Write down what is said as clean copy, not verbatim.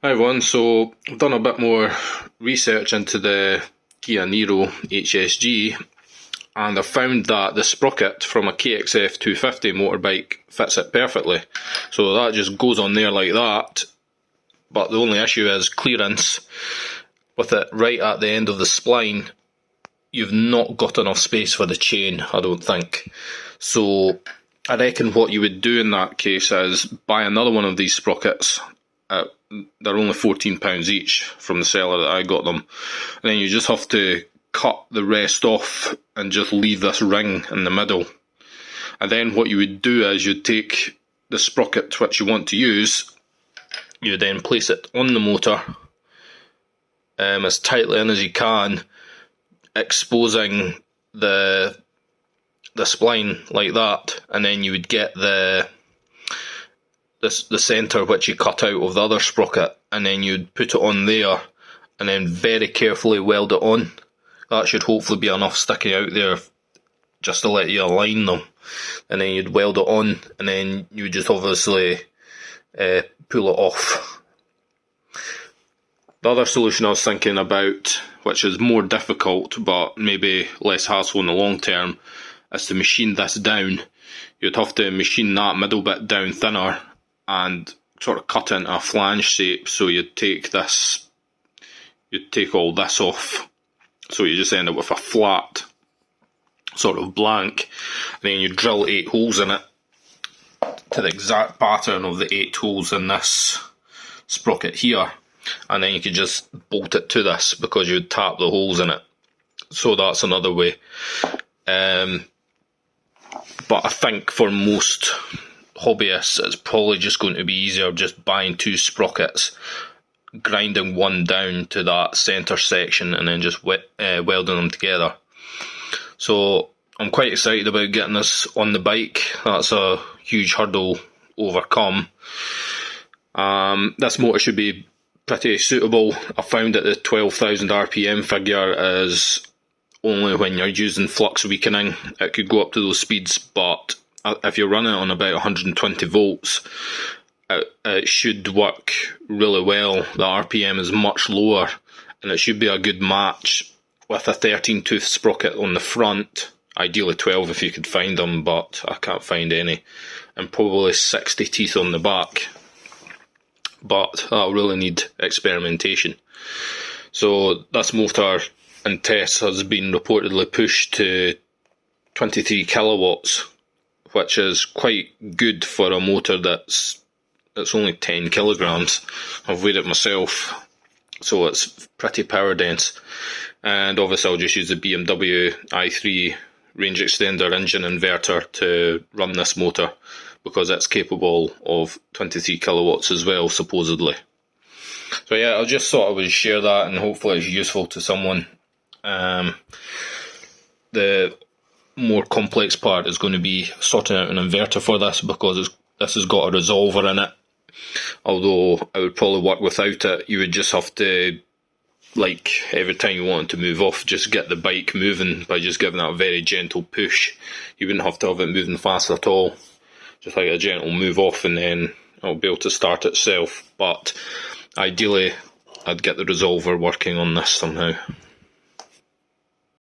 Hi everyone, so I've done a bit more research into the Kia Niro HSG and I found that the sprocket from a KXF 250 motorbike fits it perfectly. So that just goes on there like that, but the only issue is clearance. With it right at the end of the spline, you've not got enough space for the chain, I don't think. So I reckon what you would do in that case is buy another one of these sprockets. They're only £14 each from the seller that I got them, and then you just have to cut the rest off and just leave this ring in the middle. And then what you would do is you'd take the sprocket which you want to use, you then place it on the motor as tightly in as you can, exposing the spline like that, and then you would get the centre which you cut out of the other sprocket, and then you'd put it on there and then very carefully weld it on. That should hopefully be enough sticking out there just to let you align them, and then you'd weld it on, and then you would just obviously pull it off. The other solution I was thinking about, which is more difficult but maybe less hassle in the long term, is to machine this down. You'd have to machine that middle bit down thinner and sort of cut into a flange shape. So you'd take all this off, so you just end up with a flat sort of blank, and then you drill 8 holes in it to the exact pattern of the 8 holes in this sprocket here, and then you could just bolt it to this because you'd tap the holes in it. So that's another way. But I think for most hobbyists it's probably just going to be easier just buying 2 sprockets, grinding one down to that centre section, and then just welding them together. So I'm quite excited about getting this on the bike. That's a huge hurdle overcome. This motor should be pretty suitable. I found that the 12,000 RPM figure is only when you're using flux weakening. It could go up to those speeds, but if you're running on about 120 volts, it should work really well. The RPM is much lower, and it should be a good match with a 13 tooth sprocket on the front, ideally 12 if you could find them, but I can't find any, and probably 60 teeth on the back, but that'll really need experimentation. So this motor in tests has been reportedly pushed to 23 kilowatts, which is quite good for a motor that's only 10 kilograms. I've weighed it myself, so it's pretty power dense. And obviously I'll just use the BMW i3 range extender engine inverter to run this motor, because it's capable of 23 kilowatts as well, supposedly. So yeah, I just thought I would share that, and hopefully it's useful to someone. The more complex part is going to be sorting out an inverter for this, because this has got a resolver in it. Although I would probably work without it. You would just have to, like every time you wanted to move off, just get the bike moving by just giving it a very gentle push. You wouldn't have to have it moving fast at all. Just like a gentle move off, and then it'll be able to start itself. But ideally I'd get the resolver working on this somehow.